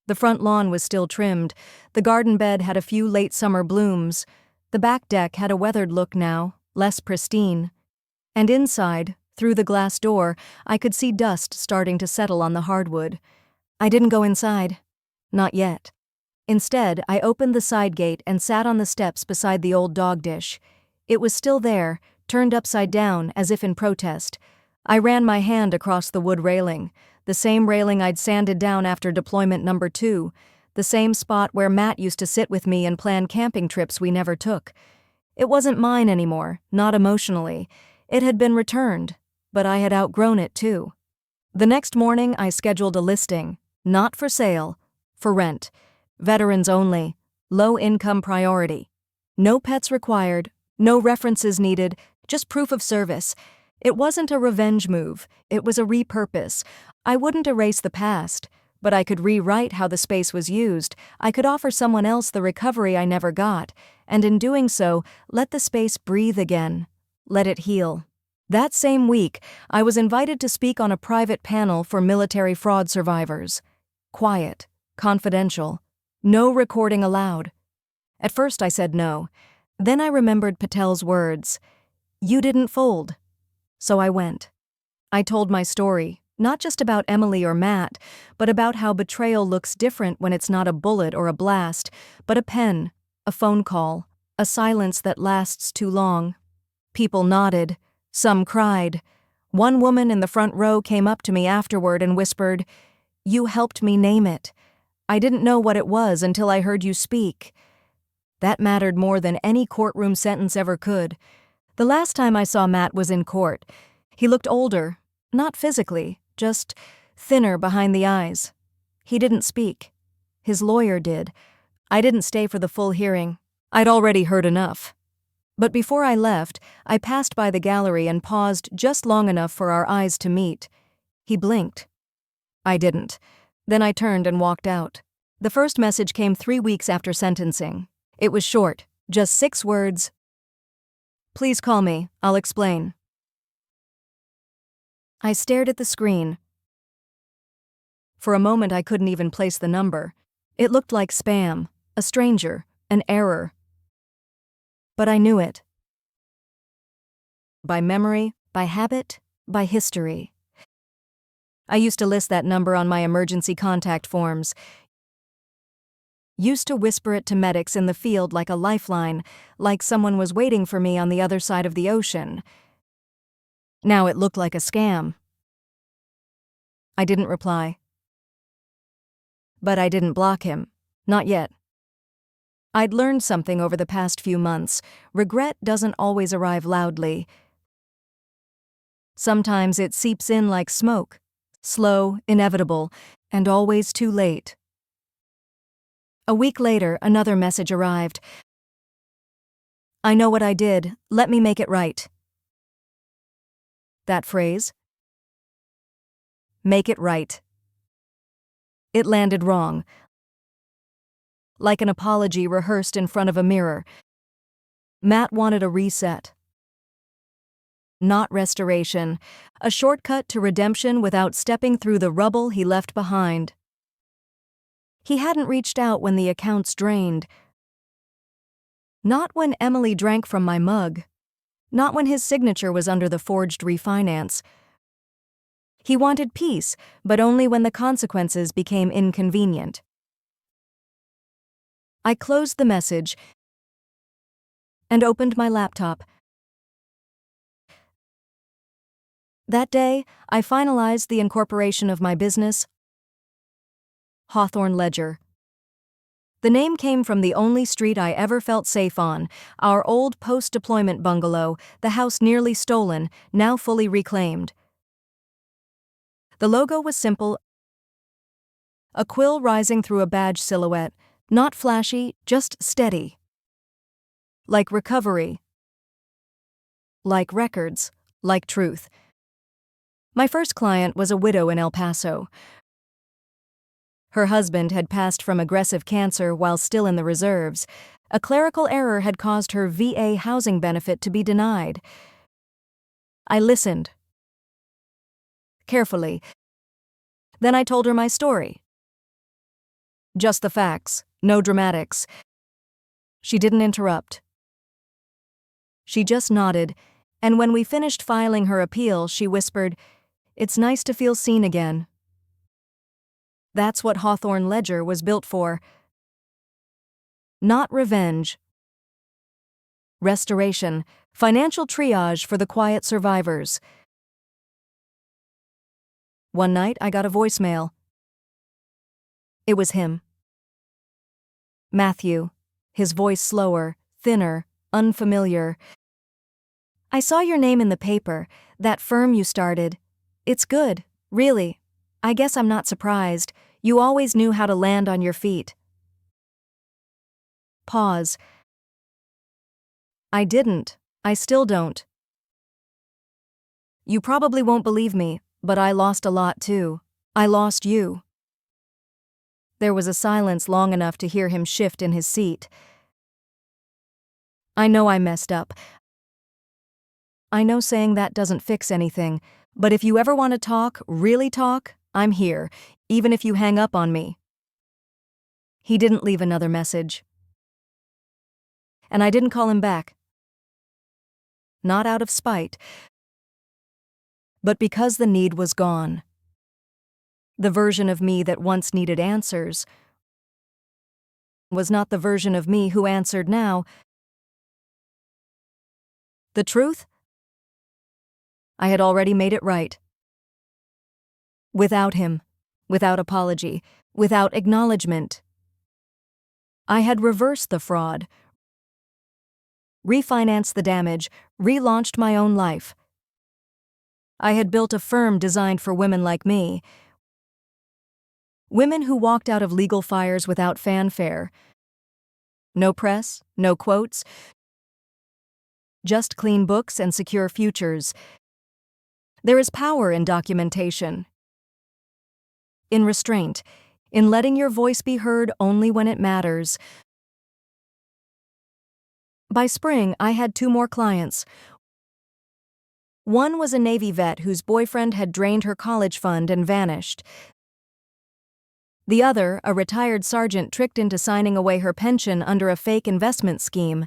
The front lawn was still trimmed, the garden bed had a few late summer blooms, the back deck had a weathered look now, less pristine. And inside, through the glass door, I could see dust starting to settle on the hardwood. I didn't go inside. Not yet. Instead, I opened the side gate and sat on the steps beside the old dog dish. It was still there, turned upside down as if in protest. I ran my hand across the wood railing, the same railing I'd sanded down after deployment number 2, the same spot where Matt used to sit with me and plan camping trips we never took. It wasn't mine anymore, not emotionally. It had been returned, but I had outgrown it too. The next morning I scheduled a listing, not for sale, for rent. Veterans only, low income priority. No pets required, no references needed, just proof of service. It wasn't a revenge move, it was a repurpose. I wouldn't erase the past, but I could rewrite how the space was used. I could offer someone else the recovery I never got, and in doing so, let the space breathe again. Let it heal. That same week, I was invited to speak on a private panel for military fraud survivors. Quiet, confidential. No recording allowed. At first I said no. Then I remembered Patel's words. You didn't fold. So I went. I told my story, not just about Emily or Matt, but about how betrayal looks different when it's not a bullet or a blast, but a pen, a phone call, a silence that lasts too long. People nodded. Some cried. One woman in the front row came up to me afterward and whispered, "You helped me name it. I didn't know what it was until I heard you speak." That mattered more than any courtroom sentence ever could. The last time I saw Matt was in court. He looked older, not physically, just thinner behind the eyes. He didn't speak. His lawyer did. I didn't stay for the full hearing. I'd already heard enough. But before I left, I passed by the gallery and paused just long enough for our eyes to meet. He blinked. I didn't. Then I turned and walked out. The first message came 3 weeks after sentencing. It was short, just 6 words. Please call me, I'll explain. I stared at the screen. For a moment I couldn't even place the number. It looked like spam, a stranger, an error. But I knew it. By memory, by habit, by history. I used to list that number on my emergency contact forms. Used to whisper it to medics in the field like a lifeline, like someone was waiting for me on the other side of the ocean. Now it looked like a scam. I didn't reply. But I didn't block him. Not yet. I'd learned something over the past few months. Regret doesn't always arrive loudly. Sometimes it seeps in like smoke. Slow, inevitable, and always too late. A week later, another message arrived. I know what I did. Let me make it right. That phrase? Make it right. It landed wrong. Like an apology rehearsed in front of a mirror. Matt wanted a reset. Not restoration, a shortcut to redemption without stepping through the rubble he left behind. He hadn't reached out when the accounts drained. Not when Emily drank from my mug. Not when his signature was under the forged refinance. He wanted peace, but only when the consequences became inconvenient. I closed the message and opened my laptop. That day, I finalized the incorporation of my business, Hawthorne Ledger. The name came from the only street I ever felt safe on, our old post-deployment bungalow, the house nearly stolen, now fully reclaimed. The logo was simple, a quill rising through a badge silhouette, not flashy, just steady. Like recovery. Like records. Like truth. My first client was a widow in El Paso. Her husband had passed from aggressive cancer while still in the reserves. A clerical error had caused her VA housing benefit to be denied. I listened. Carefully. Then I told her my story. Just the facts, no dramatics. She didn't interrupt. She just nodded, and when we finished filing her appeal, she whispered, "It's nice to feel seen again." That's what Hawthorne Ledger was built for. Not revenge. Restoration, financial triage for the quiet survivors. One night, I got a voicemail. It was him. Matthew, his voice slower, thinner, unfamiliar. "I saw your name in the paper, that firm you started. It's good, really. I guess I'm not surprised. You always knew how to land on your feet." Pause. I didn't. I still don't. You probably won't believe me, but I lost a lot too. I lost you. There was a silence long enough to hear him shift in his seat. I know I messed up. I know saying that doesn't fix anything, but if you ever want to talk, really talk, I'm here, even if you hang up on me. He didn't leave another message. And I didn't call him back. Not out of spite, but because the need was gone. The version of me that once needed answers was not the version of me who answered now. The truth? I had already made it right. Without him, without apology, without acknowledgement. I had reversed the fraud, refinanced the damage, relaunched my own life. I had built a firm designed for women like me. Women who walked out of legal fires without fanfare. No press, no quotes, just clean books and secure futures. There is power in documentation, in restraint, in letting your voice be heard only when it matters. By spring, I had 2 more clients. One was a Navy vet whose boyfriend had drained her college fund and vanished. The other, a retired sergeant tricked into signing away her pension under a fake investment scheme.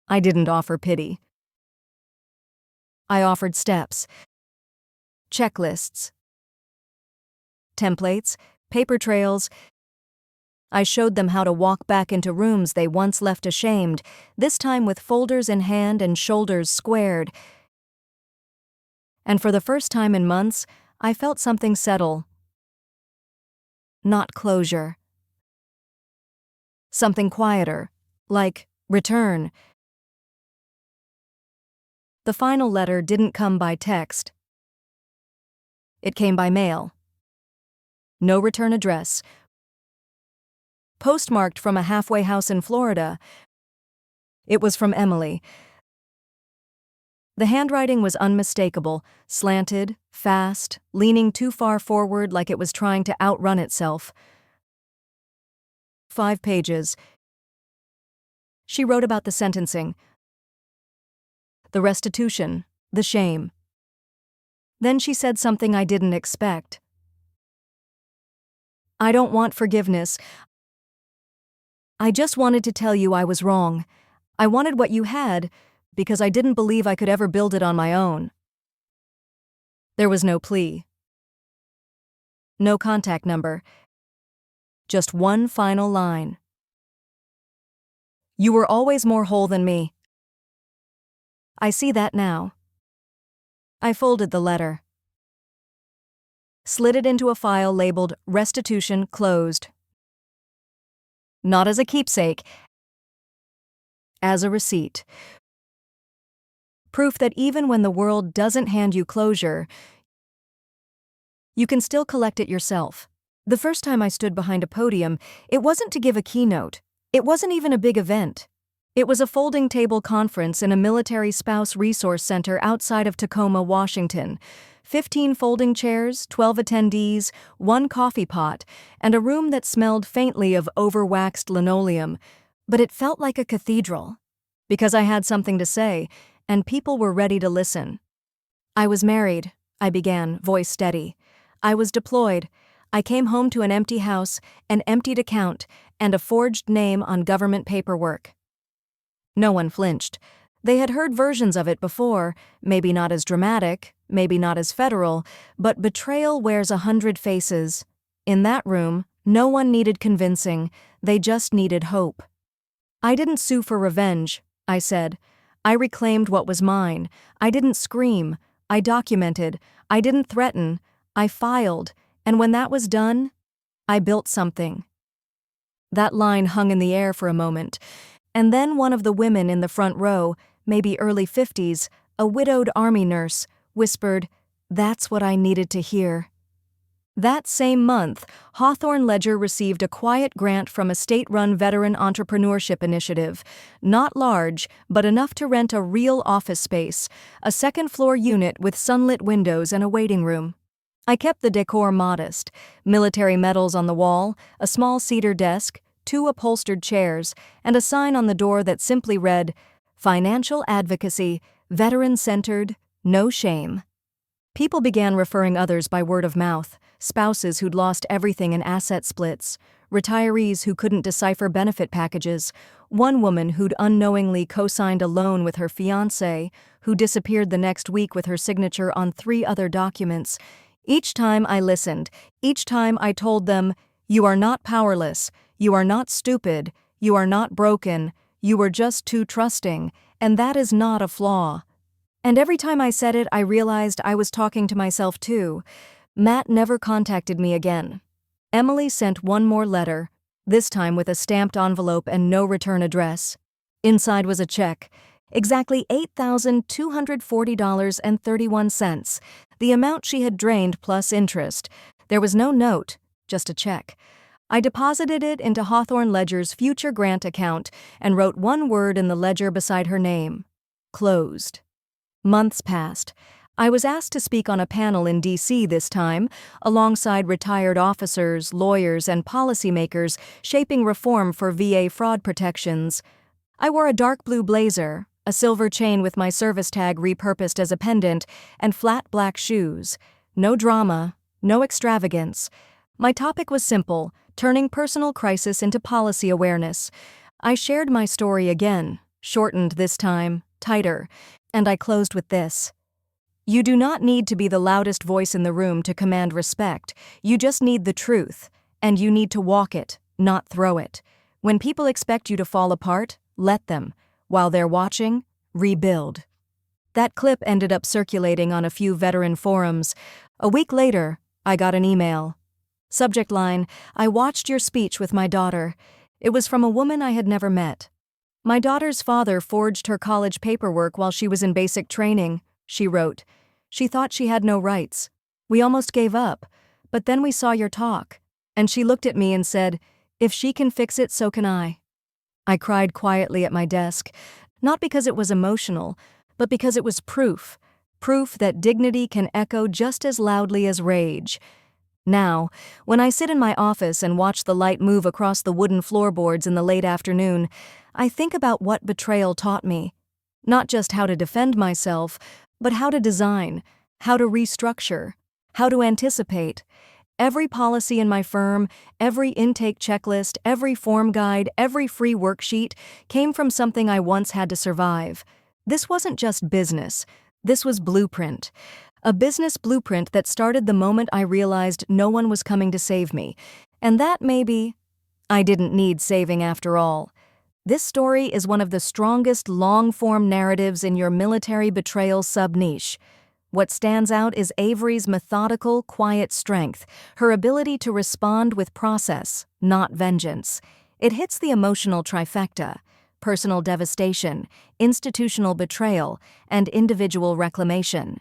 I didn't offer pity. I offered steps, checklists, templates, paper trails. I showed them how to walk back into rooms they once left ashamed, this time with folders in hand and shoulders squared. And for the first time in months, I felt something settle. Not closure. Something quieter, like return. The final letter didn't come by text. It came by mail. No return address. Postmarked from a halfway house in Florida. It was from Emily. The handwriting was unmistakable, slanted, fast, leaning too far forward like it was trying to outrun itself. 5 pages. She wrote about the sentencing, the restitution, the shame. Then she said something I didn't expect. "I don't want forgiveness. I just wanted to tell you I was wrong. I wanted what you had, because I didn't believe I could ever build it on my own." There was no plea. No contact number. Just one final line. "You were always more whole than me. I see that now." I folded the letter. Slid it into a file labeled Restitution Closed. Not as a keepsake, as a receipt. Proof that even when the world doesn't hand you closure, you can still collect it yourself. The first time I stood behind a podium, it wasn't to give a keynote. It wasn't even a big event. It was a folding table conference in a military spouse resource center outside of Tacoma, Washington. 15 folding chairs, 12 attendees, 1 coffee pot, and a room that smelled faintly of overwaxed linoleum. But it felt like a cathedral, because I had something to say, and people were ready to listen. "I was married," I began, voice steady. I was deployed. I came home to an empty house, an emptied account, and a forged name on government paperwork. No one flinched. They had heard versions of it before, maybe not as dramatic, maybe not as federal, but betrayal wears 100 faces. In that room, no one needed convincing, they just needed hope. I didn't sue for revenge, I said. I reclaimed what was mine. I didn't scream. I documented. I didn't threaten. I filed. And when that was done, I built something. That line hung in the air for a moment. And then one of the women in the front row, maybe early 50s, a widowed army nurse, whispered, "That's what I needed to hear." That same month, Hawthorne Ledger received a quiet grant from a state-run veteran entrepreneurship initiative. Not large, but enough to rent a real office space, a second-floor unit with sunlit windows and a waiting room. I kept the decor modest: military medals on the wall, a small cedar desk, 2 upholstered chairs, and a sign on the door that simply read, "Financial advocacy, veteran-centered, no shame." People began referring others by word of mouth: spouses who'd lost everything in asset splits, retirees who couldn't decipher benefit packages, one woman who'd unknowingly co-signed a loan with her fiancé, who disappeared the next week with her signature on 3 other documents. Each time I listened, each time I told them, "You are not powerless, you are not stupid, you are not broken, you were just too trusting, and that is not a flaw." And every time I said it, I realized I was talking to myself too. Matt never contacted me again. Emily sent one more letter, this time with a stamped envelope and no return address. Inside was a check, exactly $8,240.31, the amount she had drained plus interest. There was no note, just a check. I deposited it into Hawthorne Ledger's future grant account and wrote one word in the ledger beside her name: closed. Months passed. I was asked to speak on a panel in D.C. this time, alongside retired officers, lawyers, and policymakers shaping reform for VA fraud protections. I wore a dark blue blazer, a silver chain with my service tag repurposed as a pendant, and flat black shoes. No drama, no extravagance. My topic was simple: turning personal crisis into policy awareness. I shared my story again, shortened this time, tighter, and I closed with this. You do not need to be the loudest voice in the room to command respect. You just need the truth, and you need to walk it, not throw it. When people expect you to fall apart, let them. While they're watching, rebuild. That clip ended up circulating on a few veteran forums. A week later, I got an email. Subject line: "I watched your speech with my daughter." It was from a woman I had never met. "My daughter's father forged her college paperwork while she was in basic training," she wrote. "She thought she had no rights. We almost gave up, but then we saw your talk, and she looked at me and said, 'If she can fix it, so can I.'" I cried quietly at my desk, not because it was emotional, but because it was proof that dignity can echo just as loudly as rage. Now, when I sit in my office and watch the light move across the wooden floorboards in the late afternoon, I think about what betrayal taught me. Not just how to defend myself, but how to design, how to restructure, how to anticipate. Every policy in my firm, every intake checklist, every form guide, every free worksheet came from something I once had to survive. This wasn't just business. This was blueprint. A business blueprint that started the moment I realized no one was coming to save me. And that maybe I didn't need saving after all. This story is one of the strongest long-form narratives in your military betrayal sub-niche. What stands out is Avery's methodical, quiet strength, her ability to respond with process, not vengeance. It hits the emotional trifecta: personal devastation, institutional betrayal, and individual reclamation.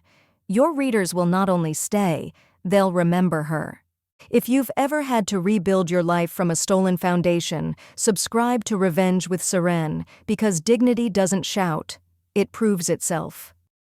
Your readers will not only stay, they'll remember her. If you've ever had to rebuild your life from a stolen foundation, subscribe to Revenge with Seren, because dignity doesn't shout, it proves itself.